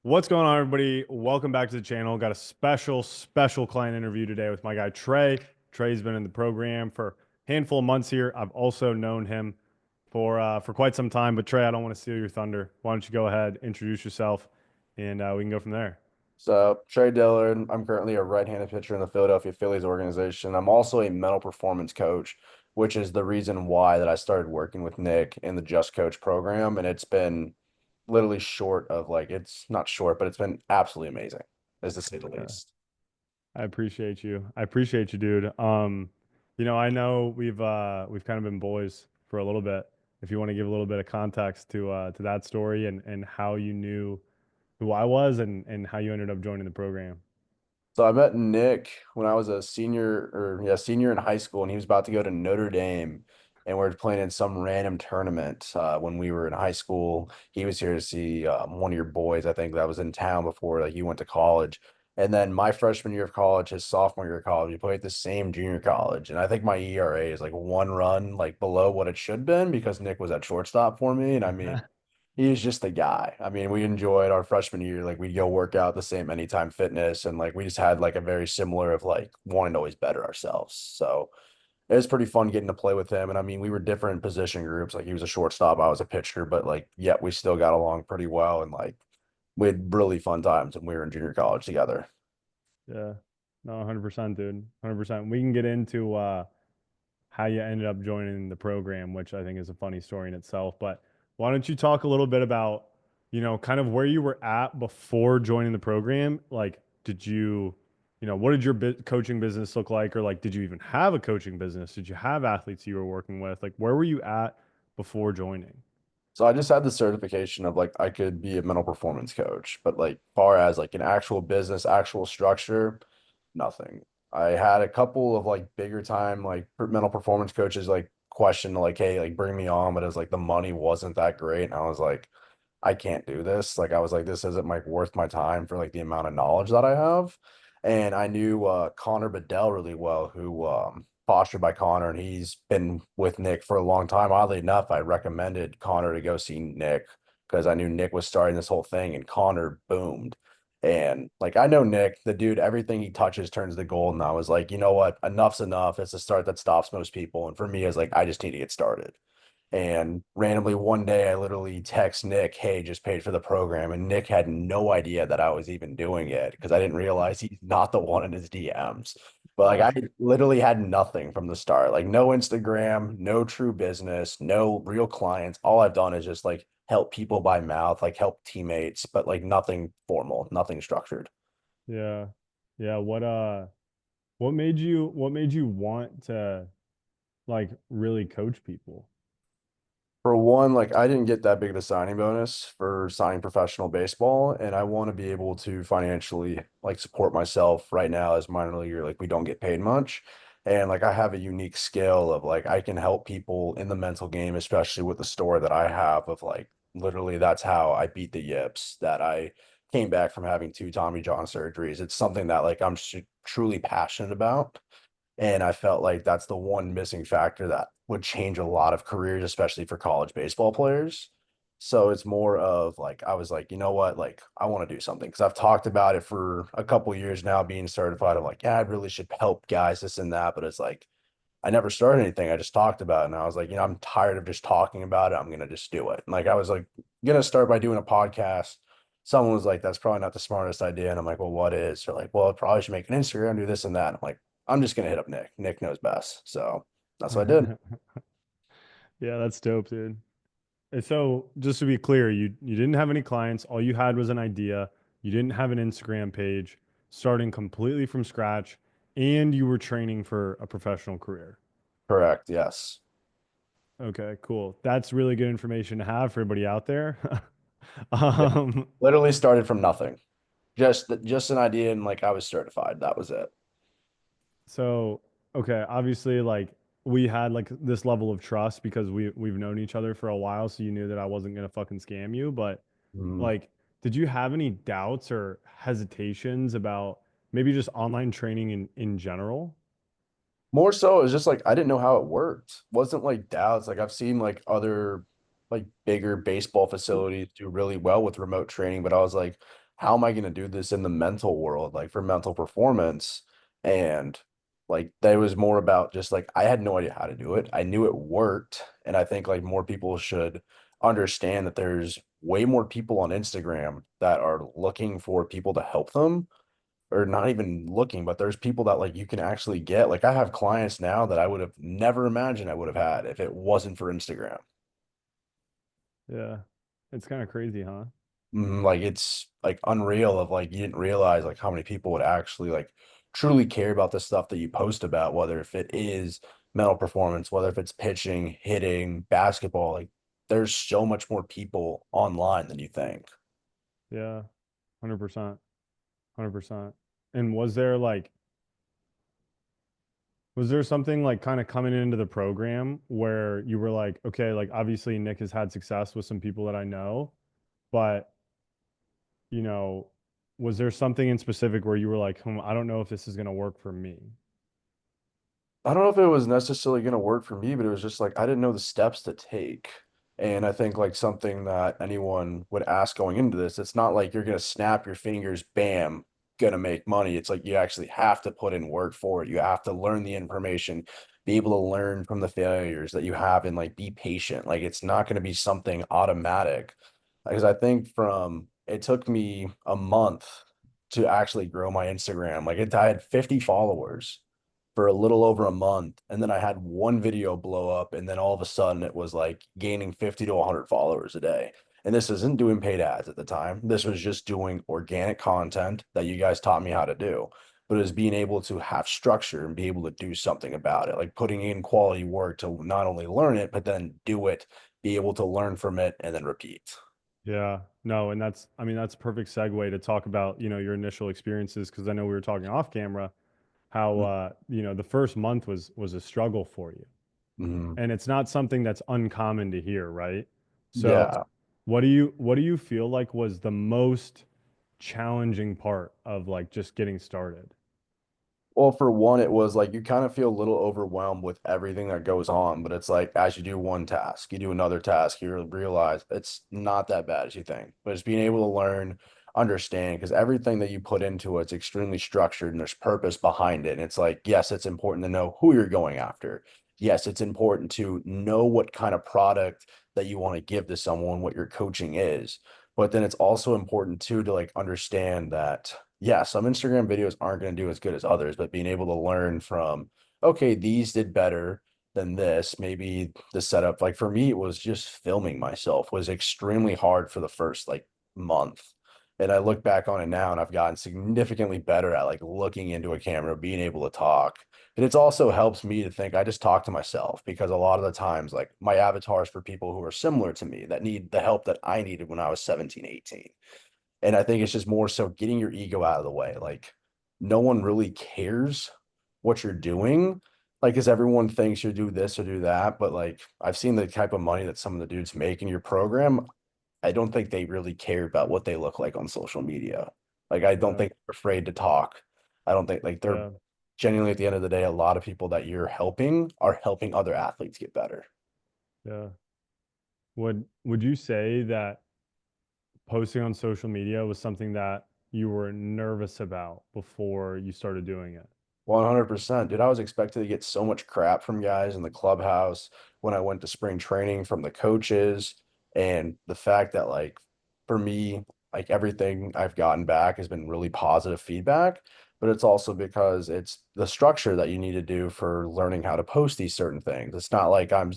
What's going on, everybody? Welcome back to the channel. Got a special client interview today with my guy Trey. Trey's been in the program for a handful of months here. I've also known him for quite some time. But Trey, I don't want to steal your thunder. Why don't you go ahead, introduce yourself, and we can go from there. So, Trey Dillard, I'm currently a right-handed pitcher in the Philadelphia Phillies organization. I'm also a mental performance coach, which is the reason why that I started working with Nick in the Just Coach program. And it's been literally short of like, it's not short, but it's been absolutely amazing, as to say the Yeah, least. I appreciate you. I appreciate you, dude. I know we've kind of been boys for a little bit. If you want to give a little bit of context to that story and how you knew who I was and how you ended up joining the program. So I met Nick when I was a senior in high school, and he was about to go to Notre Dame, and we were playing in some random tournament when we were in high school. He was here to see one of your boys, I think, that was in town before like you went to college. And then my freshman year of college, his sophomore year of college, we played at the same junior college, and I think my ERA is like one run like below what it should have been because Nick was at shortstop for me, and I mean. He's just a guy. I mean, we enjoyed our freshman year. Like we'd go work out the same Anytime Fitness, and like we just had like a very similar of like wanting to always better ourselves. So it was pretty fun getting to play with him. And I mean, we were different position groups. Like he was a shortstop, I was a pitcher, but like yet we still got along pretty well. And like we had really fun times when we were in junior college together. Yeah. No, 100%, dude. 100%. We can get into how you ended up joining the program, which I think is a funny story in itself. But why don't you talk a little bit about, kind of where you were at before joining the program? Like, what did your coaching business look like? Or like, did you even have a coaching business? Did you have athletes you were working with? Like, where were you at before joining? So I just had the certification of like I could be a mental performance coach, but like far as like an actual business, actual structure, nothing. I had a couple of like bigger time like mental performance coaches like question like, hey, like bring me on, but it was like the money wasn't that great. And I was like, I can't do this. Like I was like, this isn't like worth my time for like the amount of knowledge that I have. And I knew Connor Bedell really well, who fostered by Connor, and he's been with Nick for a long time. Oddly enough, I recommended Connor to go see Nick because I knew Nick was starting this whole thing, and Connor boomed. And like I know Nick, the dude, everything he touches turns to gold. And I was like, you know what? Enough's enough. It's the start that stops most people. And for me, it's like I just need to get started. And randomly one day, I literally text Nick, hey, just paid for the program. And Nick had no idea that I was even doing it because I didn't realize he's not the one in his DMs. But like, Uh, I literally had nothing from the start, like, no Instagram, no true business, no real clients. All I've done is just like help people by mouth, like help teammates, but like nothing formal, nothing structured. yeah. Yeah. What made you want to like really coach people? For one, like I didn't get that big of a signing bonus for signing professional baseball, and I want to be able to financially like support myself right now as minor leaguer. Like we don't get paid much, and like I have a unique skill of like I can help people in the mental game, especially with the story that I have of like literally that's how I beat the yips. That I came back from having two Tommy John surgeries. It's something that like I'm truly passionate about. And I felt like that's the one missing factor that would change a lot of careers, especially for college baseball players. So it's more of like, I was like, you know what? Like, I want to do something because I've talked about it for a couple years now, being certified. I'm like, yeah, I really should help guys, this and that. But it's like, I never started anything. I just talked about it. And I was like, I'm tired of just talking about it. I'm going to just do it. And like, I was like, going to start by doing a podcast. Someone was like, that's probably not the smartest idea. And I'm like, well, what is? They're like, well, I probably should make an Instagram, do this and that. I'm like, I'm just going to hit up Nick. Nick knows best. So that's what I did. Yeah, that's dope, dude. And so, just to be clear, you didn't have any clients. All you had was an idea. You didn't have an Instagram page, starting completely from scratch, and you were training for a professional career. Correct. Yes. Okay, cool. That's really good information to have for everybody out there. Yeah. Um, Literally started from nothing. Just an idea. And like, I was certified. That was it. so okay, obviously, like we had like this level of trust because we've known each other for a while, so you knew that I wasn't gonna fucking scam you, but Mhm. like, did you have any doubts or hesitations about maybe just online training in general? More so, it's just like I didn't know how it worked. Wasn't like doubts. Like I've seen like other like bigger baseball facilities do really well with remote training, but I was like, how am I going to do this in the mental world, like for mental performance? And like that was more about just like I had no idea how to do it. I knew it worked. And I think like more people should understand that there's way more people on Instagram that are looking for people to help them, or not even looking, but there's people that like you can actually get. Like I have clients now that I would have never imagined I would have had if it wasn't for Instagram. Yeah. It's kind of crazy, huh? Like it's like unreal of like you didn't realize like how many people would actually like truly care about the stuff that you post about, whether if it is mental performance, whether if it's pitching, hitting, basketball, like there's so much more people online than you think. Yeah. 100%. 100%. And was there something like kind of coming into the program where you were like, okay, like obviously Nick has had success with some people that I know, but you know, was there something in specific where you were like, I don't know if this is going to work for me? I don't know if it was necessarily going to work for me, but it was just like I didn't know the steps to take. And I think like something that anyone would ask going into this, it's not like you're going to snap your fingers, bam, gonna make money. It's like you actually have to put in work for it. You have to learn the information, be able to learn from the failures that you have, and like be patient. Like it's not going to be something automatic. Because I think from it took me a month to actually grow my Instagram. I had 50 followers for a little over a month. And then I had one video blow up. And then all of a sudden it was like gaining 50 to 100 followers a day. And this isn't doing paid ads at the time. This was just doing organic content that you guys taught me how to do. But it was being able to have structure and be able to do something about it, like putting in quality work to not only learn it, but then do it, be able to learn from it and then repeat. Yeah, no, and I mean, that's a perfect segue to talk about, your initial experiences because I know we were talking off camera how the first month was a struggle for you. Mhm. And it's not something that's uncommon to hear, right? So, Yeah. what do you feel like was the most challenging part of like just getting started? Well, for one, it was like you kind of feel a little overwhelmed with everything that goes on, but it's like as you do one task, you do another task, you realize it's not that bad as you think. But it's being able to learn, understand, because everything that you put into it's extremely structured and there's purpose behind it. And it's like, yes, it's important to know who you're going after. Yes, it's important to know what kind of product that you want to give to someone, what your coaching is. But then it's also important too to like understand that yeah, some Instagram videos aren't going to do as good as others, but being able to learn from, okay, these did better than this. Maybe the setup, like for me, it was just filming myself was extremely hard for the first like month. And I look back on it now and I've gotten significantly better at like looking into a camera, being able to talk. And it's also helps me to think I just talk to myself because a lot of the times, like my avatars for people who are similar to me that need the help that I needed when I was 17, 18. And I think it's just more so getting your ego out of the way. Like, no one really cares what you're doing. Like, because everyone thinks you do this or do that. But like, I've seen the type of money that some of the dudes make in your program. I don't think they really care about what they look like on social media. Like, I don't Yeah, think they're afraid to talk. I don't think like they're yeah, genuinely at the end of the day, a lot of people that you're helping are helping other athletes get better. yeah. Would you say that posting on social media was something that you were nervous about before you started doing it? 100%. Dude, I was expected to get so much crap from guys in the clubhouse when I went to spring training from the coaches. And the fact that, like, for me, like everything I've gotten back has been really positive feedback. But it's also because it's the structure that you need to do for learning how to post these certain things. It's not like I'm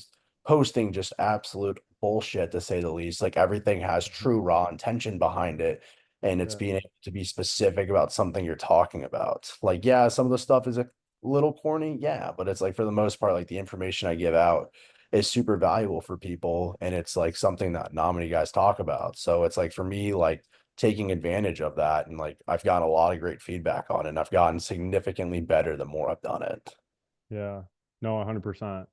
posting just absolute bullshit to say the least. Like, everything has Mhm. true raw intention behind it, and it's Yeah, being able to be specific about something you're talking about. Like, yeah, some of the stuff is a little corny, yeah, but it's like for the most part, like the information I give out is super valuable for people, and it's like something that not many guys talk about. So it's like for me, like taking advantage of that, and like I've gotten a lot of great feedback on it, and I've gotten significantly better the more I've done it. yeah. No, 100%.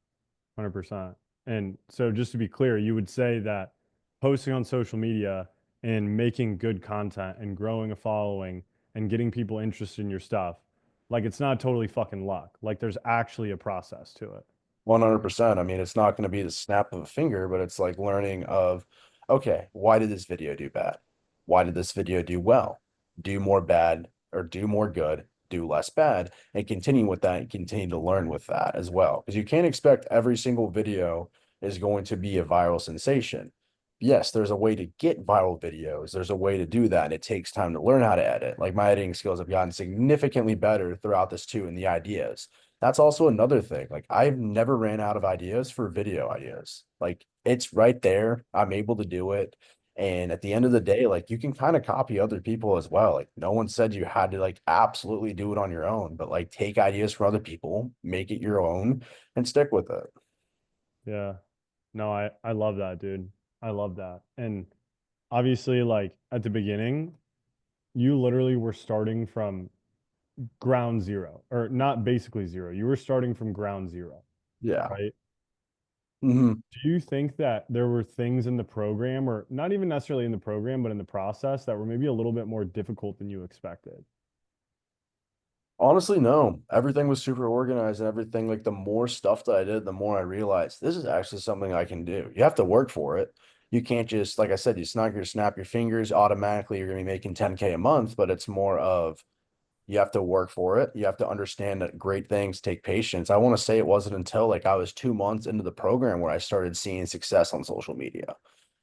100%. And so just to be clear, you would say that posting on social media and making good content and growing a following and getting people interested in your stuff, like it's not totally fucking luck. Like there's actually a process to it. 100%. I mean, it's not going to be the snap of a finger, but it's like learning of, okay, why did this video do bad? why did this video do well? Do more bad or do more good, do less bad, and continue with that and continue to learn with that as well. Because you can't expect every single video is going to be a viral sensation. Yes, there's a way to get viral videos. There's a way to do that. And it takes time to learn how to edit. Like my editing skills have gotten significantly better throughout this too, and the ideas. That's also another thing. Like I've never ran out of ideas for video ideas. Like it's right there. I'm able to do it. And at the end of the day, like you can kind of copy other people as well. Like no one said you had to like absolutely do it on your own, but like take ideas from other people, make it your own, and stick with it. Yeah. No, I love that, dude. I love that. And obviously, like at the beginning, you literally were starting from ground zero, or not basically zero. You were starting from ground zero, Yeah. right? Mhm. Do you think that there were things in the program, or not even necessarily in the program, but in the process that were maybe a little bit more difficult than you expected? Honestly, no. Everything was super organized and everything. Like the more stuff that I did, the more I realized this is actually something I can do. You have to work for it. You can't just, like I said, it's not going to snap your fingers automatically. You're going to be making 10K a month, but it's more of you have to work for it. You have to understand that great things take patience. I want to say it wasn't until like I was 2 months into the program where I started seeing success on social media.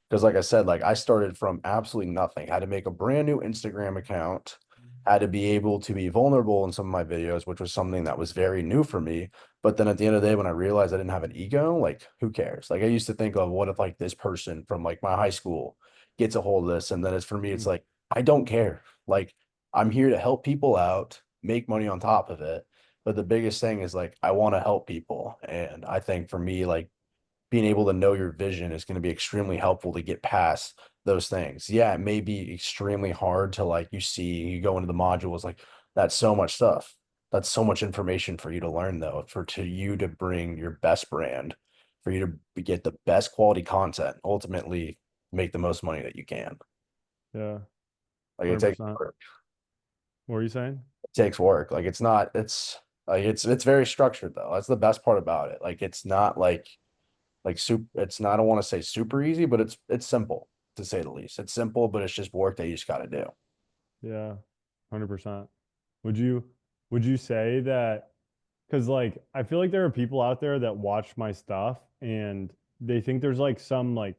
Because like I said, like I started from absolutely nothing. Had to make a brand new Instagram account, had to be able to be vulnerable in some of my videos, which was something that was very new for me. But then at the end of the day, when I realized I didn't have an ego, like who cares? Like I used to think of what if like this person from like my high school gets a hold of this. And then it's for me, it's Mm. like, I don't care. Like I'm here to help people out, make money on top of it. But the biggest thing is like I want to help people. And I think for me, like being able to know your vision is going to be extremely helpful to get past those things. Yeah, it may be extremely hard to like you go into the modules like that's so much stuff. That's so much information for you to learn though, for to you to bring your best brand, for you to get the best quality content, ultimately make the most money that you can. Yeah, Like it takes 100%. work. What were you saying? It takes work. Like it's not it's like it's very structured though. That's the best part about it. Like it's not like soup it's not I don't want to say super easy, but it's simple to say the least. It's simple, but it's just work that you just got to do. Yeah, 100%. Would you would you say that, because like I feel like there are people out there that watch my stuff and they think there's like some like,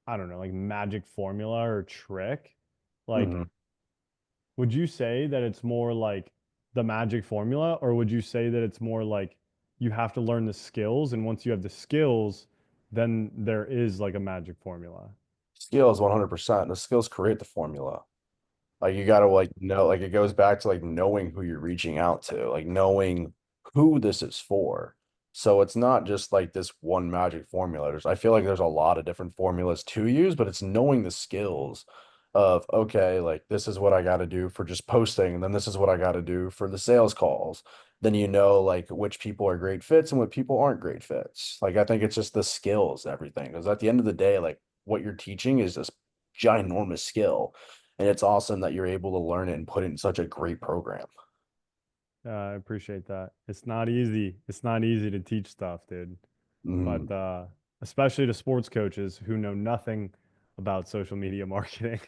I don't know, like magic formula or trick. Like, Mhm. would you say that it's more like the magic formula, or would you say that it's more like you have to learn the skills, and once you have the skills, then there is like a magic formula? Skills 100%. The skills create the formula. Like you got to like know, like it goes back to like knowing who you're reaching out to, like knowing who this is for. So it's not just like this one magic formula. I feel like there's a lot of different formulas to use, but it's knowing the skills of, okay, like this is what I got to do for just posting, and then this is what I got to do for the sales calls. Then you know like which people are great fits and what people aren't great fits. Like I think it's just the skills, everything. Because at the end of the day, like what you're teaching is this ginormous skill, and it's awesome that you're able to learn it and put it in such a great program. I appreciate that. It's not easy. It's not easy to teach stuff, dude. Mhm. But especially to sports coaches who know nothing about social media marketing.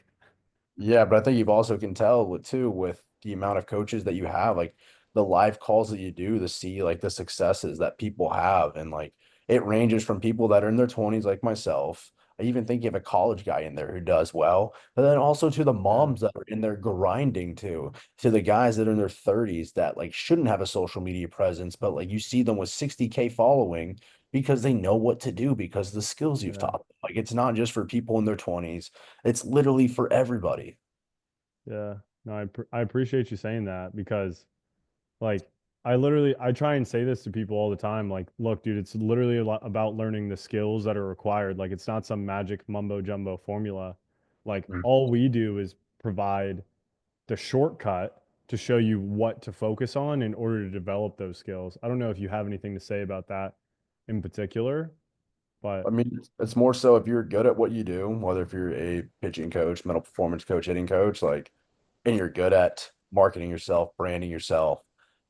Yeah, but I think you've also can tell with too with the amount of coaches that you have, like the live calls that you do to see like the successes that people have. And like it ranges from people that are in their 20s, like myself. I even think you have a college guy in there who does well, but then also to the Yeah, moms that are in there grinding too, to the guys that are in their 30s that like shouldn't have a social media presence, but like you see them with 60K following because they know what to do because of the skills you've yeah, taught them. Like it's not just for people in their 20s. It's literally for everybody. yeah. No, I appreciate you saying that, because like I try and say this to people all the time. Like, look, dude, it's literally a lot about learning the skills that are required. Like, it's not some magic mumbo jumbo formula. Like, Mm. all we do is provide the shortcut to show you what to focus on in order to develop those skills. I don't know if you have anything to say about that in particular, I but mean, it's more so if you're good at what you do, whether if you're a pitching coach, mental performance coach, hitting coach, like, and you're good at marketing yourself, branding yourself,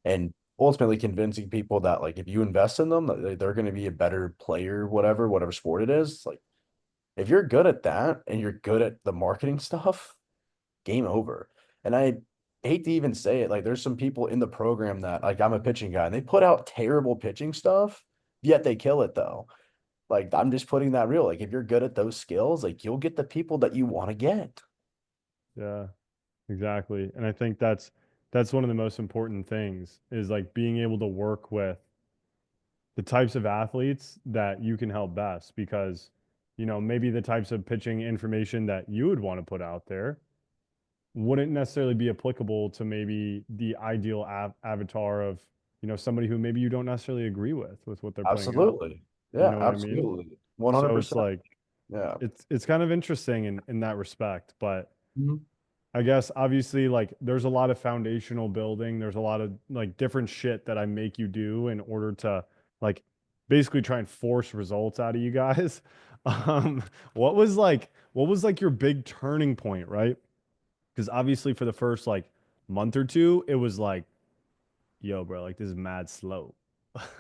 and ultimately convincing people that like if you invest in them, that they're going to be a better player, whatever sport it is. Like If you're good at that and you're good at the marketing stuff, game over. And I hate to even say it, like there's some people in the program that like I'm a pitching guy and they put out terrible pitching stuff, yet they kill it though. Like I'm just putting that real. Like if you're good at those skills, like you'll get the people that you want to get. Yeah, exactly. And I think that's one of the most important things is like being able to work with the types of athletes that you can help best because, maybe the types of pitching information that you would want to put out there wouldn't necessarily be applicable to maybe the ideal avatar of, somebody who maybe you don't necessarily agree with what they're putting out. Absolutely. You Yeah, know what I mean? absolutely. So it's 100%. like Yeah. it's kind of interesting in that respect, but Mhm. I guess obviously like there's a lot of foundational building. There's a lot of like different shit that I make you do in order to like basically try and force results out of you guys. Um, what was like your big turning point, right? Because obviously for the first like month or two, it was like, yo, bro, like this is mad slow.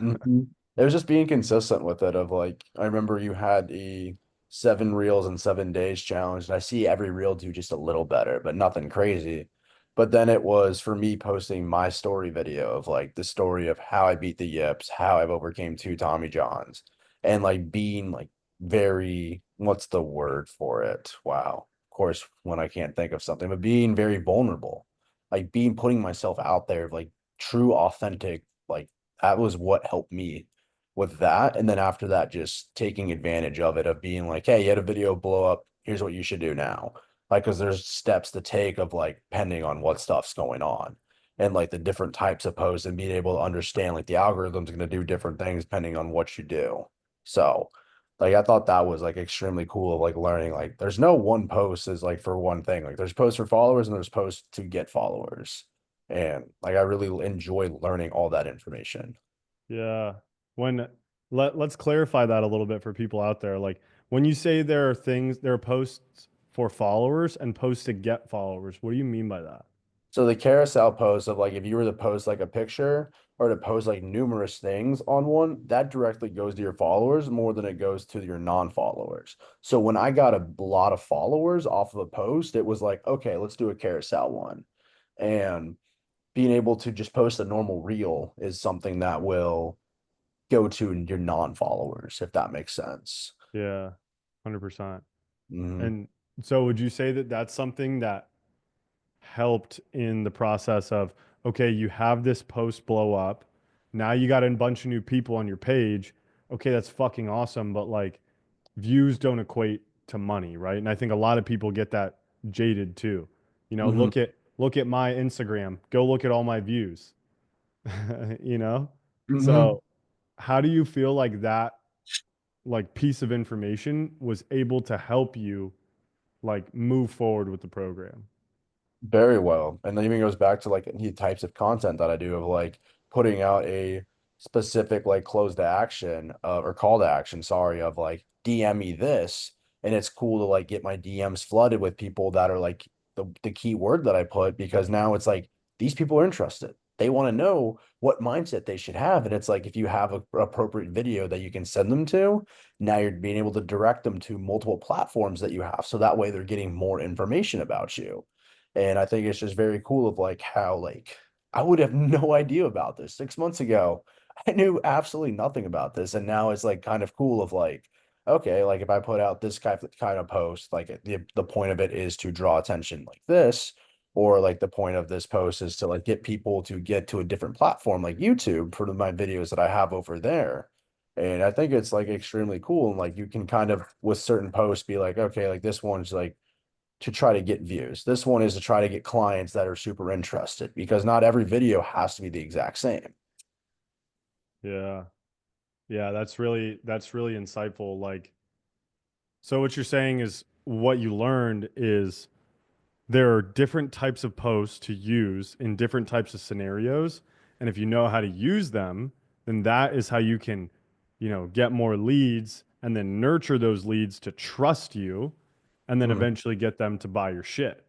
Mhm. It was just being consistent with it of like I remember you had a 7 reels in 7 days challenge, and I see every reel do just a little better, but nothing crazy. But then it was for me posting my story video of like the story of how I beat the yips, how I've overcame 2 Tommy Johns, and like being like very, what's the word for it? Wow. Of course, when I can't think of something, but being very vulnerable, like being putting myself out there, like true, authentic, like that was what helped me with that. And then after that, just taking advantage of it, of being like, hey, you had a video blow up. Here's what you should do now. Like, because there's steps to take of like, depending on what stuff's going on and like the different types of posts and being able to understand like the algorithm's going to do different things depending on what you do. So, like, I thought that was like extremely cool of like learning, like, there's no one post is like for one thing. Like, there's posts for followers and there's posts to get followers. And like, I really enjoy learning all that information. Yeah. When let's clarify that a little bit for people out there. Like when you say there are posts for followers and posts to get followers, what do you mean by that? So the carousel post of like if you were to post like a picture or to post like numerous things on one, that directly goes to your followers more than it goes to your non-followers. So when I got a lot of followers off of a post, it was like, okay, let's do a carousel one. And being able to just post a normal reel is something that will go to your non-followers, if that makes sense. Yeah, 100%. Mhm. And so would you say that that's something that helped in the process of, okay, you have this post blow up. Now you got a bunch of new people on your page. Okay, that's fucking awesome, but like views don't equate to money, right? And I think a lot of people get that jaded too. Mhm. Look at my Instagram. Go look at all my views. you know? Mhm. So, how do you feel like that like piece of information was able to help you like move forward with the program? Very well. And then even goes back to like the types of content that I do of like putting out a specific like close to action or call to action, sorry, of like DM me this. And it's cool to like get my DMs flooded with people that are like the key word that I put because now it's like these people are interested. They want to know what mindset they should have. And it's like if you have a appropriate video that you can send them to, now you're being able to direct them to multiple platforms that you have. So that way they're getting more information about you. And I think it's just very cool of like how like I would have no idea about this 6 months ago. I knew absolutely nothing about this. And now it's like kind of cool of like, okay, like if I put out this kind of post, like the point of it is to draw attention like this, or like the point of this post is to like get people to get to a different platform like YouTube for my videos that I have over there. And I think it's like extremely cool. And like you can kind of with certain posts be like, okay, like this one's like to try to get views. This one is to try to get clients that are super interested because not every video has to be the exact same. Yeah. Yeah, that's really insightful. Like, so what you're saying is what you learned is there are different types of posts to use in different types of scenarios. And if you know how to use them, then that is how you can, get more leads and then nurture those leads to trust you and then Mhm. eventually get them to buy your shit.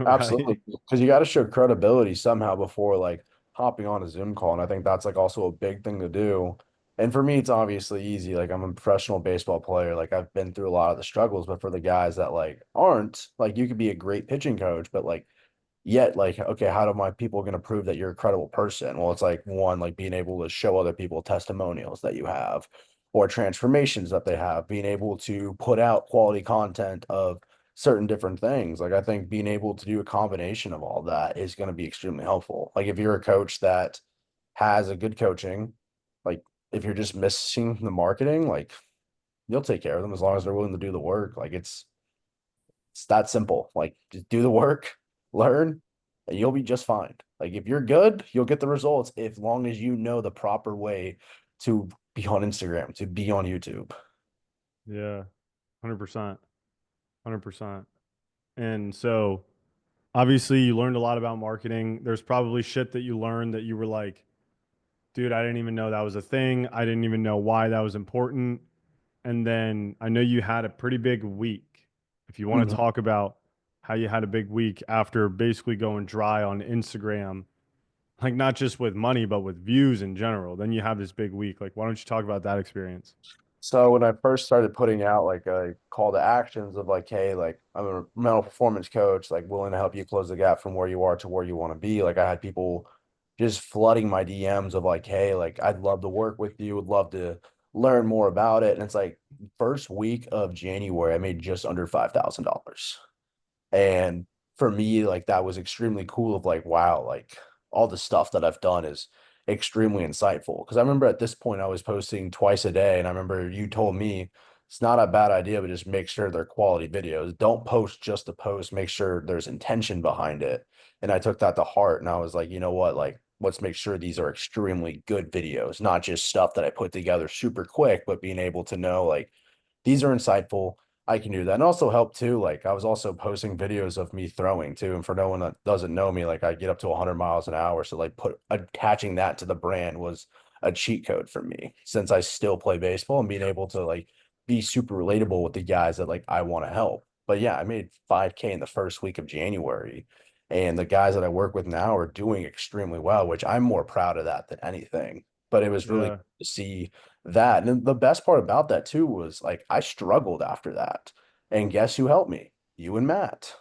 Absolutely. Right? Because you got to show credibility somehow before like hopping on a Zoom call. And I think that's like also a big thing to do And for me, it's obviously easy. Like I'm a professional baseball player. Like I've been through a lot of the struggles, but for the guys that like aren't, like you could be a great pitching coach, but like yet like, okay, how do my people going to prove that you're a credible person? Well, it's like one, like being able to show other people testimonials that you have or transformations that they have, being able to put out quality content of certain different things. Like I think being able to do a combination of all that is going to be extremely helpful. Like if you're a coach that has a good coaching, like if you're just missing the marketing, like you'll take care of them as long as they're willing to do the work. Like it's that simple. Like just do the work, learn, and you'll be just fine. Like if you're good, you'll get the results as long as you know the proper way to be on Instagram, to be on YouTube. Yeah, 100%. 100%. And so obviously you learned a lot about marketing. There's probably shit that you learned that you were like, dude, I didn't even know that was a thing. I didn't even know why that was important. And then I know you had a pretty big week. If you want to Mhm. talk about how you had a big week after basically going dry on Instagram, like not just with money, but with views in general, then you have this big week. Like, why don't you talk about that experience? So when I first started putting out like a call to actions of like, hey, like I'm a mental performance coach, like willing to help you close the gap from where you are to where you want to be. Like I had people just flooding my DMs of like, hey, like I'd love to work with you, would love to learn more about it. And it's like first week of January, I made just under $5,000. And for me, like that was extremely cool of like, wow, like all the stuff that I've done is extremely insightful. Cause I remember at this point I was posting twice a day. And I remember you told me it's not a bad idea, but just make sure they're quality videos. Don't post just to post, make sure there's intention behind it. And I took that to heart and I was like, you know what? Like, let's make sure these are extremely good videos, not just stuff that I put together super quick, but being able to know like these are insightful. I can do that. And also help too. Like I was also posting videos of me throwing too. And for no one that doesn't know me, like I get up to 100 miles an hour. So like put attaching that to the brand was a cheat code for me since I still play baseball and being able to like be super relatable with the guys that like I want to help. But yeah, I made 5K in the first week of January. And the guys that I work with now are doing extremely well, which I'm more proud of that than anything. But it was really Yeah. cool to see that. And then the best part about that too was like I struggled after that. And guess who helped me? You and Matt.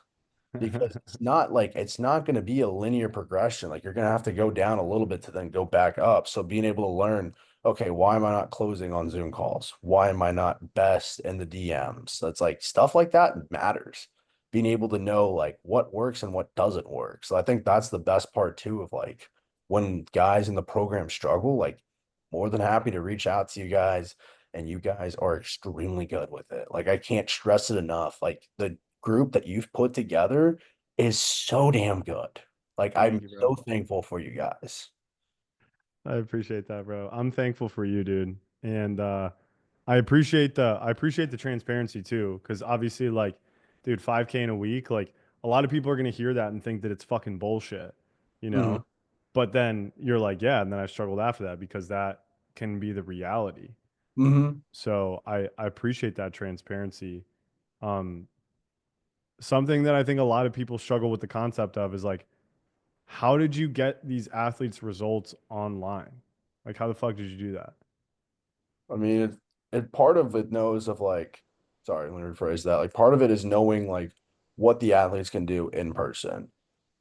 Because it's not going to be a linear progression. Like you're going to have to go down a little bit to then go back up. So being able to learn, okay, why am I not closing on Zoom calls? Why am I not best in the DMs? That's like stuff like that matters. Being able to know like what works and what doesn't work. So I think that's the best part too of like when guys in the program struggle, like more than happy to reach out to you guys and you guys are extremely good with it. Like I can't stress it enough. Like the group that you've put together is so damn good. Like Thank I'm you, so bro. thankful for you guys. I appreciate that, bro. I'm thankful for you, dude. And I appreciate the transparency too, because obviously, like, dude, 5K in a week, like a lot of people are gonna hear that and think that it's fucking bullshit, you Hmm. know? But then you're like, yeah, and then I struggled after that because that can be the reality. Hmm. So I appreciate that transparency. Um, Something that I think a lot of people struggle with the concept of is like, how did you get these athletes results online? Like, how the fuck did you do that? I mean, it part of it knows of like, sorry, let me rephrase that. Like part of it is knowing like what the athletes can do in person.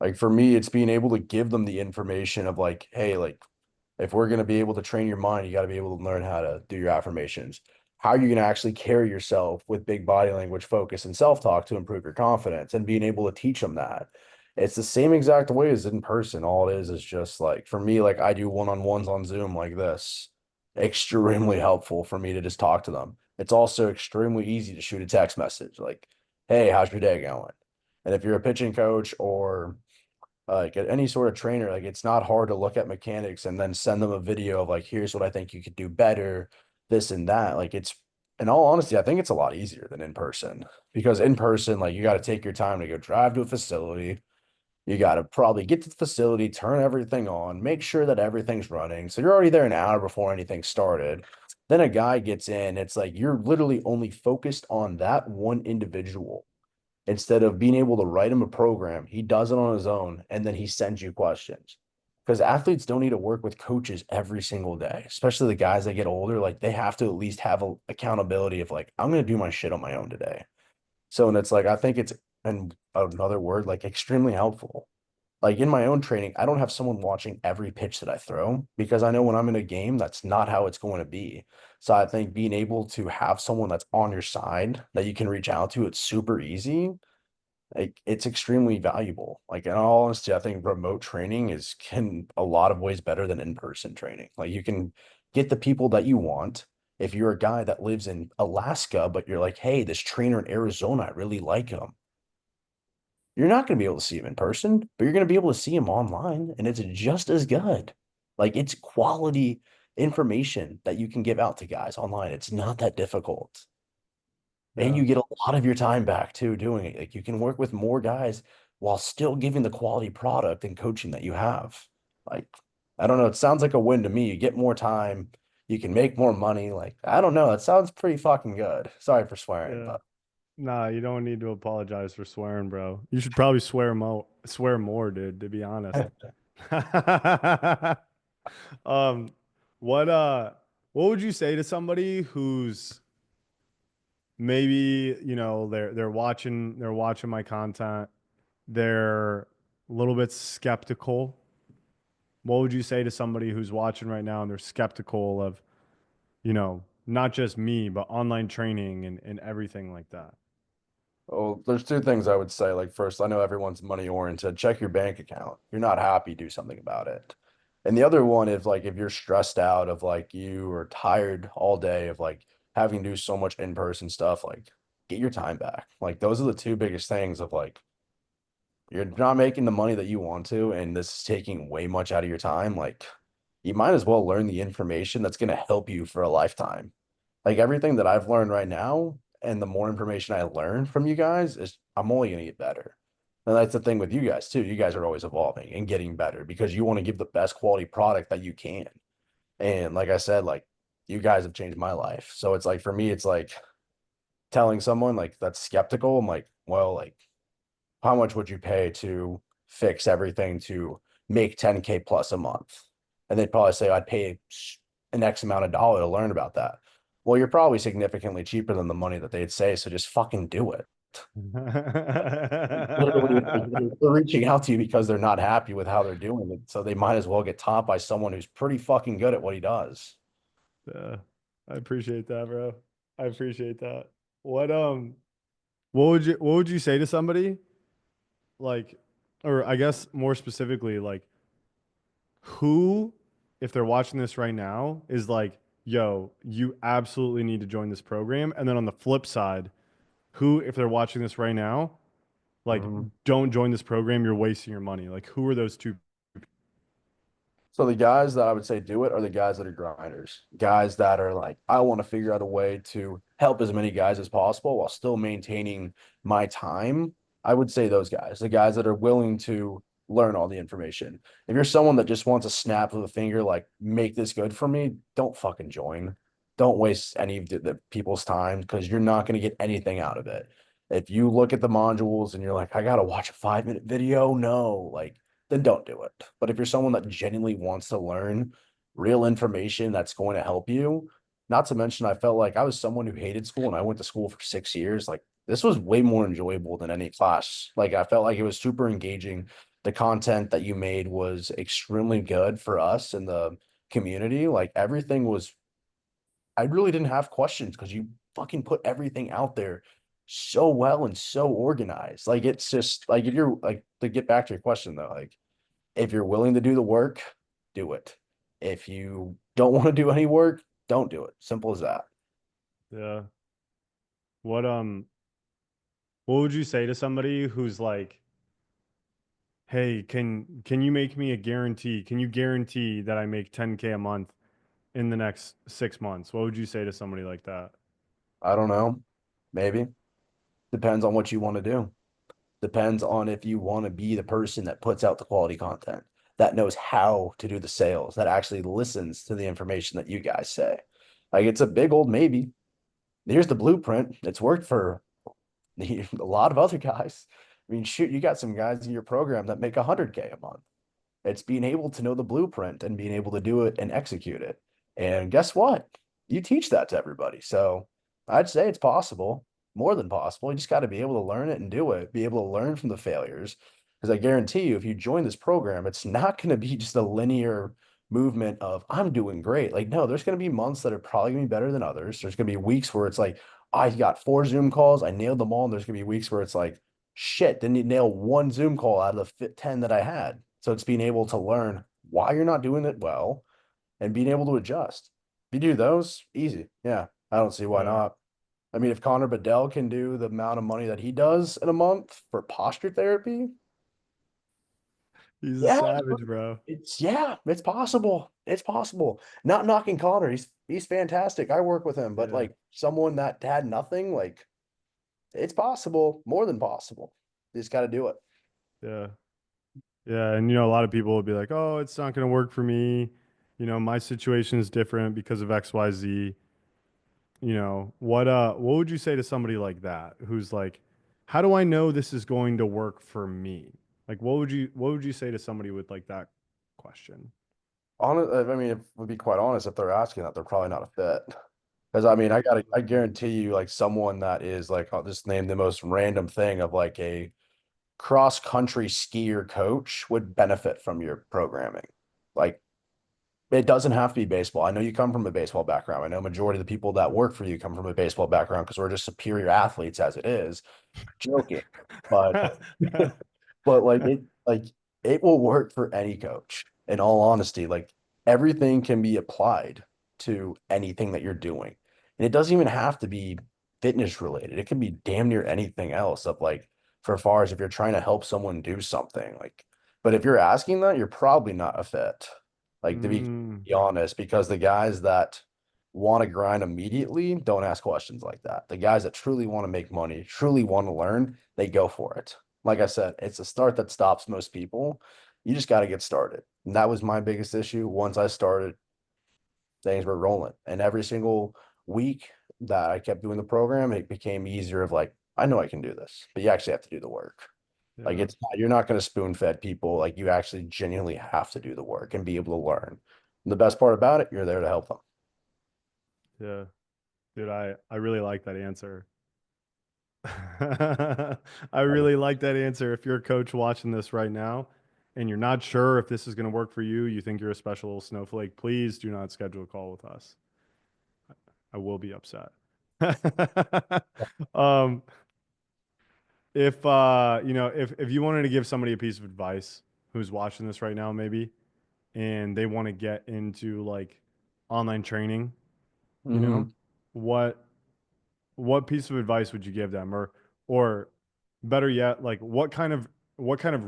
Like for me, it's being able to give them the information of like, hey, like if we're going to be able to train your mind, you got to be able to learn how to do your affirmations. How are you going to actually carry yourself with big body language, focus, and self-talk to improve your confidence and being able to teach them that. It's the same exact way as in person. All it is just like for me, like I do one-on-ones on Zoom like this. Extremely helpful for me to just talk to them. It's also extremely easy to shoot a text message like, hey, how's your day going? And if you're a pitching coach or like at any sort of trainer, like it's not hard to look at mechanics and then send them a video of like, here's what I think you could do better, this and that. Like it's, in all honesty, I think it's a lot easier than in person because in person, like you got to take your time to go drive to a facility. You got to probably get to the facility, turn everything on, make sure that everything's running. So you're already there an hour before anything started. Then a guy gets in, it's like you're literally only focused on that one individual instead of being able to write him a program. He does it on his own and then he sends you questions. because athletes don't need to work with coaches every single day, especially the guys that get older. Like they have to at least have a accountability of like, I'm gonna do my shit on my own today. So, and it's like I think it's and another word like extremely helpful. Like in my own training, I don't have someone watching every pitch that I throw because I know when I'm in a game, that's not how it's going to be. So I think being able to have someone that's on your side that you can reach out to, it's super easy. Like it's extremely valuable. Like in all honesty, I think remote training is can a lot of ways better than in-person training. Like you can get the people that you want. If you're a guy that lives in Alaska, but you're like, hey, this trainer in Arizona, I really like him. You're not going to be able to see him in person, but you're going to be able to see him online, and it's just as good. Like it's quality information that you can give out to guys online. It's not that difficult. And Yeah. you get a lot of your time back too doing it. Like you can work with more guys while still giving the quality product and coaching that you have. Like, I don't know, it sounds like a win to me. You get more time, you can make more money. Like, I don't know, it sounds pretty fucking good. Sorry for swearing, Yeah. but Nah, you don't need to apologize for swearing, bro. You should probably swear more, dude, to be honest. Um, what uh what would you say to somebody who's maybe, they're watching my content, they're a little bit skeptical. What would you say to somebody who's watching right now and they're skeptical of, not just me, but online training and everything like that? well, there's two things I would say. Like, first, I know everyone's money oriented. Check your bank account. You're not happy, do something about it. And the other one is like if you're stressed out of like you are tired all day of like having to do so much in-person stuff, like get your time back. Like those are the two biggest things of like you're not making the money that you want to, and this is taking way much out of your time. Like you might as well learn the information that's going to help you for a lifetime. Like everything that I've learned right now, and the more information I learn from you guys, is I'm only going to get better. And that's the thing with you guys too. You guys are always evolving and getting better because you want to give the best quality product that you can. And like I said, like you guys have changed my life. So it's like for me, it's like telling someone like that's skeptical. I'm like, well, like how much would you pay to fix everything to make 10K plus a month? And they'd probably say I'd pay an X amount of dollar to learn about that. Well, you're probably significantly cheaper than the money that they'd say, so just fucking do it. Literally, they're reaching out to you because they're not happy with how they're doing it, so they might as well get taught by someone who's pretty fucking good at what he does. Yeah, I appreciate that, bro. I appreciate that. What um what would you say to somebody like, or I guess more specifically, like who, if they're watching this right now, is like, yo, you absolutely need to join this program. And then on the flip side, who, if they're watching this right now, like, Mhm. don't join this program, you're wasting your money. Like, who are those two? So the guys that I would say do it are the guys that are grinders, guys that are like, I want to figure out a way to help as many guys as possible while still maintaining my time. I would say those guys, the guys that are willing to learn all the information. If you're someone that just wants a snap of a finger, like make this good for me, don't fucking join. Don't waste any of the people's time because you're not going to get anything out of it. If you look at the modules and you're like, I gotta watch a 5 minute video, no, like then don't do it. But if you're someone that genuinely wants to learn real information that's going to help you, not to mention, I felt like I was someone who hated school and I went to school for 6 years. Like, this was way more enjoyable than any class. Like, I felt like it was super engaging. The content that you made was extremely good for us in the community. Like, everything was, I really didn't have questions because you fucking put everything out there so well and so organized. Like, it's just like, if you're like, to get back to your question though, like, if you're willing to do the work, do it. If you don't want to do any work, don't do it. Simple as that. Yeah. What what would you say to somebody who's like, hey, can you make me a guarantee? Can you guarantee that I make 10K a month in the next 6 months? What would you say to somebody like that? I don't know. Maybe. Depends on what you want to do. Depends on if you want to be the person that puts out the quality content, that knows how to do the sales, that actually listens to the information that you guys say. Like it's a big old maybe. Here's the blueprint. It's worked for a lot of other guys. I mean, shoot, you got some guys in your program that make 100K a month. It's being able to know the blueprint and being able to do it and execute it. And guess what? You teach that to everybody. So I'd say it's possible, more than possible. You just got to be able to learn it and do it, be able to learn from the failures. Because I guarantee you, if you join this program, it's not going to be just a linear movement of I'm doing great. Like, no, there's going to be months that are probably going to be better than others. There's going to be weeks where it's like, I got 4 Zoom calls, I nailed them all. And there's going to be weeks where it's like, shit, didn't nail one Zoom call out of the 10 that I had. So it's being able to learn why you're not doing it well and being able to adjust. If you do those, easy. Yeah, I don't see why Yeah. not. I mean, if Connor Bedell can do the amount of money that he does in a month for posture therapy, He's a yeah, savage, bro. it's possible. It's possible. Not knocking Connor. He's fantastic. I work with him, but Yeah. like someone that had nothing, like it's possible, more than possible. You just got to do it. Yeah. Yeah. And, a lot of people will be like, oh, it's not going to work for me. My situation is different because of XYZ. What would you say to somebody like that who's like, how do I know this is going to work for me? Like, what would you say to somebody with like that question? I mean, if we'll be quite honest, if they're asking that, they're probably not a fit. Because I mean, I guarantee you, like someone that is like, I'll just name the most random thing of like a cross country skier coach would benefit from your programming. Like, it doesn't have to be baseball. I know you come from a baseball background. I know majority of the people that work for you come from a baseball background because we're just superior athletes as it is. Joking, but but like it will work for any coach. In all honesty, like everything can be applied to anything that you're doing. And it doesn't even have to be fitness related. It can be damn near anything else of like for far as if you're trying to help someone do something. Like, but if you're asking that, you're probably not a fit. Like to Mm, be honest, because the guys that want to grind immediately don't ask questions like that. The guys that truly want to make money, truly want to learn, they go for it. Like I said, it's a start that stops most people. You just got to get started. And that was my biggest issue. Once I started, things were rolling. And every single week that I kept doing the program, it became easier of like, I know I can do this, but you actually have to do the work. Like yeah. it's not, you're not going to spoon fed people. Like you actually genuinely have to do the work and be able to learn. And the best part about it, you're there to help them. Yeah. Dude, I really like that answer. I really like that answer. If you're a coach watching this right now and you're not sure if this is going to work for you, you think you're a special little snowflake, please do not schedule a call with us. I will be upset. Um, if you wanted to give somebody a piece of advice who's watching this right now, maybe, and they want to get into like online training, you know, Hmm. what what piece of advice would you give them, or better yet, like what kind of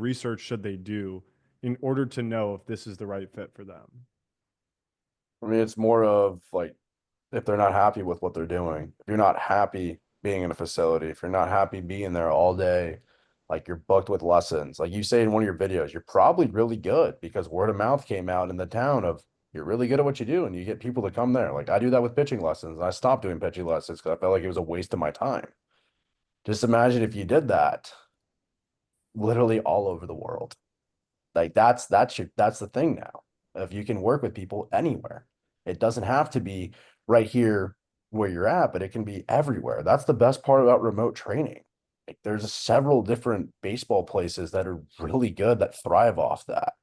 research should they do in order to know if this is the right fit for them? I mean, it's more of like if they're not happy with what they're doing, if you're not happy being in a facility, if you're not happy being there all day, like you're booked with lessons, like you say in one of your videos, you're probably really good because word of mouth came out in the town of you're really good at what you do and you get people to come there. Like I do that with pitching lessons and I stopped doing pitching lessons because I felt like it was a waste of my time. Just imagine if you did that literally all over the world. Like that's the thing now. If you can work with people anywhere, it doesn't have to be right here where you're at, but it can be everywhere. That's the best part about remote training. Like there's several different baseball places that are really good that thrive off that.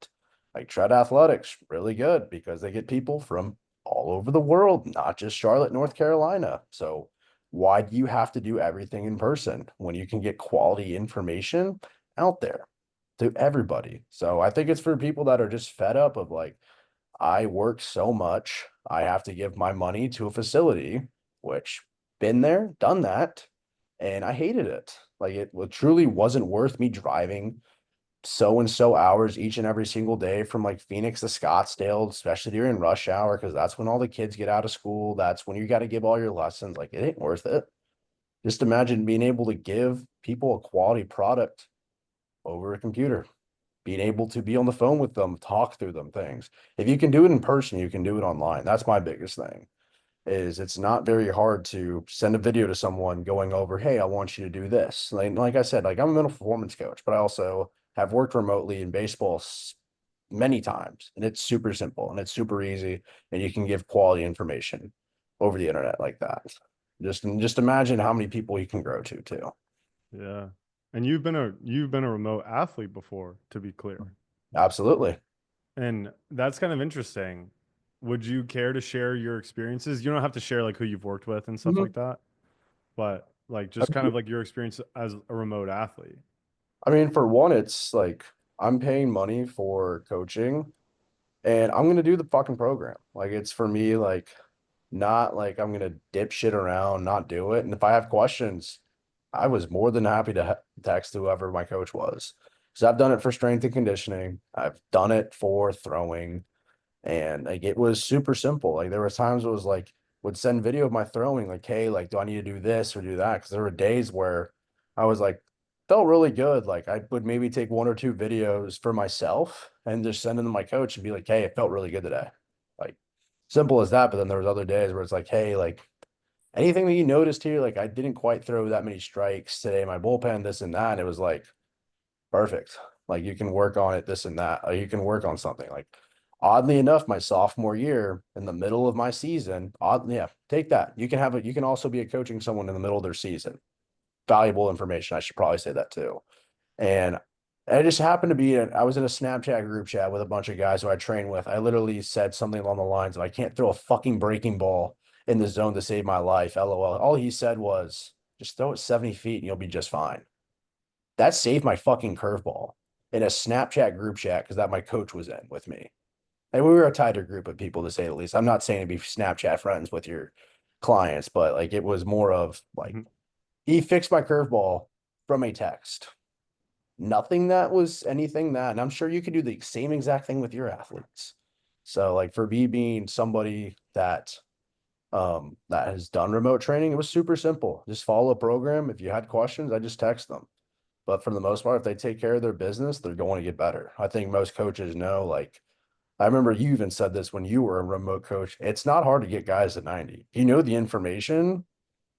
Like Tread Athletics, really good because they get people from all over the world, not just Charlotte, North Carolina. So why do you have to do everything in person when you can get quality information out there to everybody? So I think it's for people that are just fed up of like, I work so much, I have to give my money to a facility, which been there, done that, and I hated it. Like truly wasn't worth me driving so and so hours each and every single day from like Phoenix to Scottsdale, especially during rush hour, because that's when all the kids get out of school. That's when you got to give all your lessons. Like it ain't worth it. Just imagine being able to give people a quality product over a computer, being able to be on the phone with them, talk through them things. If you can do it in person, you can do it online. That's my biggest thing. Is it's not very hard to send a video to someone going over, hey, I want you to do this. Like I said, like I'm a mental performance coach, but I also have worked remotely in baseball many times, and it's super simple and it's super easy, and you can give quality information over the internet like that. Just imagine how many people you can grow to too. Yeah. And you've been a remote athlete before, to be clear. Absolutely. And that's kind of interesting. Would you care to share your experiences? You don't have to share like who you've worked with and stuff Mhm. like that, but like I just kind of like your experience as a remote athlete. I mean, for one, it's like I'm paying money for coaching and I'm gonna do the fucking program. Like it's for me, like not like I'm gonna dip shit around, not do it. And if I have questions, I was more than happy to text whoever my coach was. So I've done it for strength and conditioning. I've done it for throwing. And like it was super simple. Like there was times it was like would send video of my throwing, like, hey, like, do I need to do this or do that? Because there were days where I was like, felt really good. Like I would maybe take one or two videos for myself and just send them to my coach and be like, hey, it felt really good today. Like simple as that. But then there was other days where it's like, hey, like anything that you noticed here, like I didn't quite throw that many strikes today, my bullpen, this and that. And it was like, perfect. Like you can work on it, this and that. You can work on something. Like oddly enough, my sophomore year in the middle of my season, oddly, yeah, take that. You can have it. You can also be a coaching someone in the middle of their season. Valuable information. I should probably say that too. And it just happened to be, I was in a Snapchat group chat with a bunch of guys who I train with. I literally said something along the lines of, I can't throw a fucking breaking ball in the zone to save my life. LOL. All he said was, just throw it 70 feet and you'll be just fine. That saved my fucking curveball in a Snapchat group chat because that my coach was in with me. And we were a tighter group of people to say the least. I'm not saying to be Snapchat friends with your clients, but like it was more of like Mhm. he fixed my curveball from a text. Nothing that was anything that, and I'm sure you could do the same exact thing with your athletes. So like for me being somebody that has done remote training, it was super simple. Just follow a program. If you had questions, I just text them. But for the most part, if they take care of their business, they're going to get better. I think most coaches know, like, I remember you even said this when you were a remote coach. It's not hard to get guys at 90. If you know the information,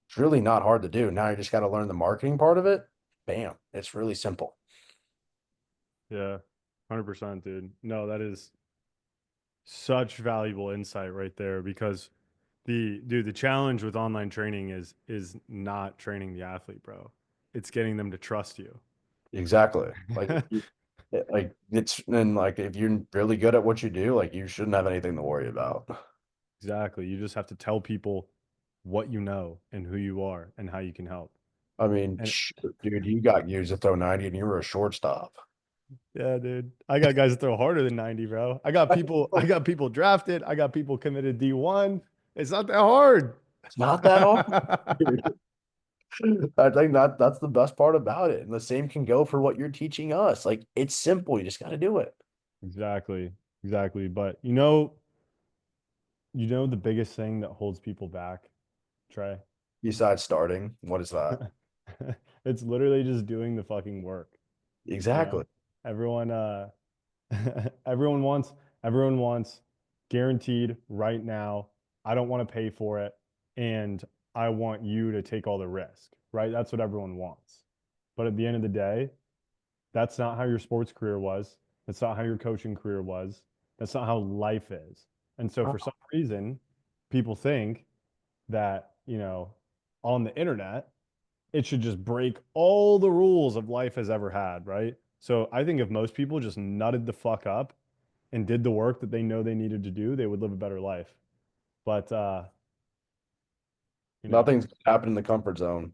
it's really not hard to do. Now you just got to learn the marketing part of it. Bam. It's really simple. Yeah. 100%, dude. No, that is such valuable insight right there because the challenge with online training is not training the athlete, bro. It's getting them to trust you. Exactly. Like it's and like if you're really good at what you do, like you shouldn't have anything to worry about. Exactly. You just have to tell people what you know and who you are and how you can help. I mean, And dude, you got used to throw 90 and you were a shortstop. yeah, dude. I got guys that throw harder than 90, bro. I got people drafted. I got people committed D1. It's not that hard. It's not that hard. I think that's the best part about it. And the same can go for what you're teaching us. Like it's simple. You just got to do it. Exactly. Exactly. But you know the biggest thing that holds people back, Trey? Besides starting, what is that? It's literally just doing the fucking work. You Exactly. know, everyone everyone wants everyone wants guaranteed right now. I don't want to pay for it and I want you to take all the risk, right? That's what everyone wants. But at the end of the day, that's not how your sports career was. That's not how your coaching career was. That's not how life is. And so for some reason, people think that, on the internet, it should just break all the rules of life has ever had, right? So I think if most people just nutted the fuck up and did the work that they know they needed to do, they would live a better life. But you know, Nothing's gonna happen in the comfort zone.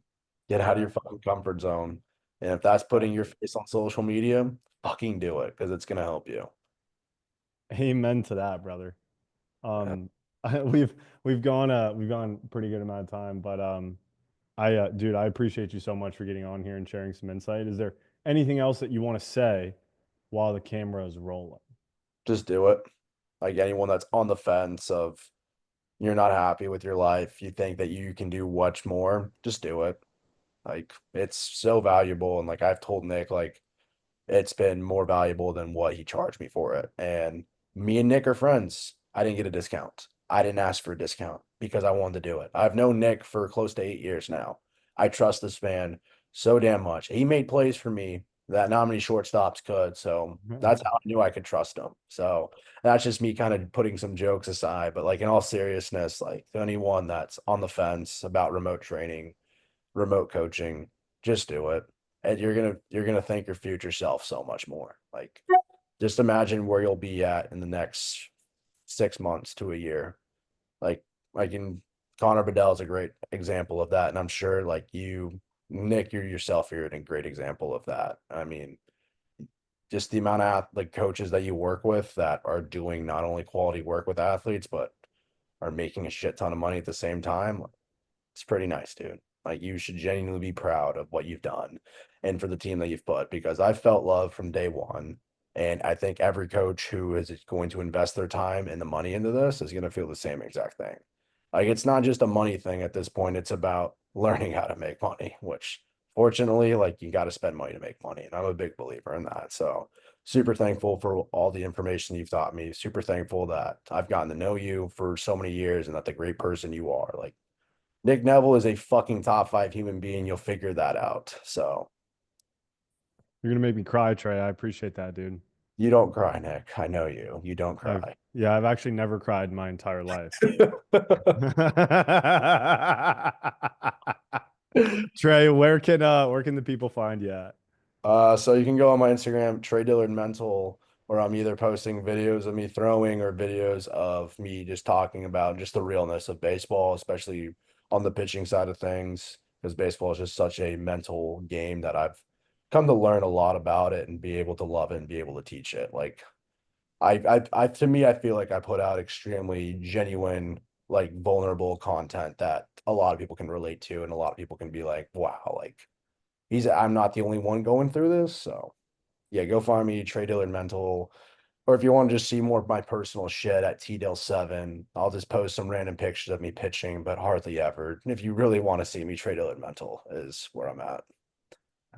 Get out of yeah, your fucking comfort zone. And if that's putting your exactly. face on social media, fucking do it because it's gonna help you. Amen to that, brother. Yeah. Um, we've gone pretty good amount of time, but dude, I appreciate you so much for getting on here and sharing some insight. Is there anything else that you want to say while the camera is rolling? Just do it. Like anyone that's on the fence of you're not happy with your life, you think that you can do much more, just do it. Like it's so valuable. And like I've told Nick, like it's been more valuable than what he charged me for it. And me and Nick are friends. I didn't get a discount. I didn't ask for a discount because I wanted to do it. I've known Nick for close to 8 years now. I trust this man so damn much. He made plays for me that not many shortstops could. So that's how I knew I could trust him. So that's just me kind of putting some jokes aside. But like in all seriousness, like anyone that's on the fence about remote training, remote coaching, just do it. And you're gonna thank your future self so much more. Like just imagine where you'll be at in the next 6 months to a year. Like in Connor Bedell is a great example of that. And I'm sure like you, Nick, you yourself, you're a great example of that. I mean, just the amount of like coaches that you work with that are doing not only quality work with athletes, but are making a shit ton of money at the same time. It's pretty nice, dude. Like you should genuinely be proud of what you've done and for the team that you've put because I felt love from day one. And I think every coach who is going to invest their time and the money into this is going to feel the same exact thing. Like it's not just a money thing at this point, it's about learning how to make money, which fortunately, like you got to spend money to make money. And I'm a big believer in that. So super thankful for all the information you've taught me. Super thankful that I've gotten to know you for so many years and that the great person you are. Like Nick Neville is a fucking top 5 human being. You'll figure that out. So You're gonna make me cry, Trey. I appreciate that, dude. you don't cry, Nick. I know you. You don't I've cry. yeah, I've actually never cried in my entire life. Trey, where can the people find you at? So you can go on my Instagram, Trey Dillard Mental, where I'm either posting videos of me throwing or videos of me just talking about just the realness of baseball, especially on the pitching side of things, because baseball is just such a mental game that I've come to learn a lot about it and be able to love it and be able to teach it. Like to me, I feel like I put out extremely genuine, like vulnerable content that a lot of people can relate to, and a lot of people can be like, wow, like I'm not the only one going through this. So yeah, go find me, Trey Dillard Mental. Or if you want to just see more of my personal shit at TDale7, I'll just post some random pictures of me pitching, but hardly ever. And if you really want to see me, Trey Dillard Mental is where I'm at.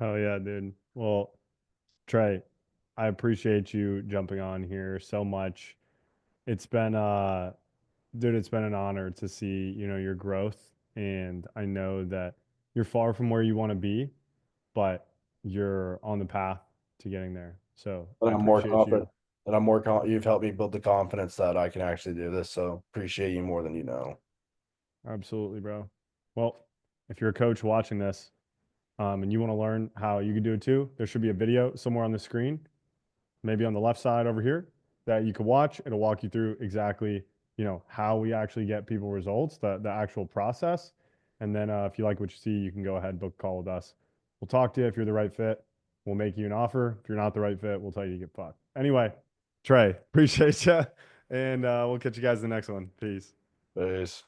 Oh yeah, dude. Well, Trey, I appreciate you jumping on here so much. It's been dude, it's been an honor to see, your growth, and I know that you're far from where you want to be, but you're on the path to getting there. So, I But I'm more appreciate you. confident and you've helped me build the confidence that I can actually do this. So appreciate you more than you know. Absolutely, bro. Well, if you're a coach watching this, and you want to learn how you can do it too, there should be a video somewhere on the screen, maybe on the left side over here, that you can watch. It'll walk you through exactly, how we actually get people results, the actual process. And then if you like what you see, you can go ahead and book a call with us. We'll talk to you if you're the right fit. We'll make you an offer. If you're not the right fit, we'll tell you to get fucked. Anyway, Trey, appreciate you. And we'll catch you guys in the next one. Peace. Peace.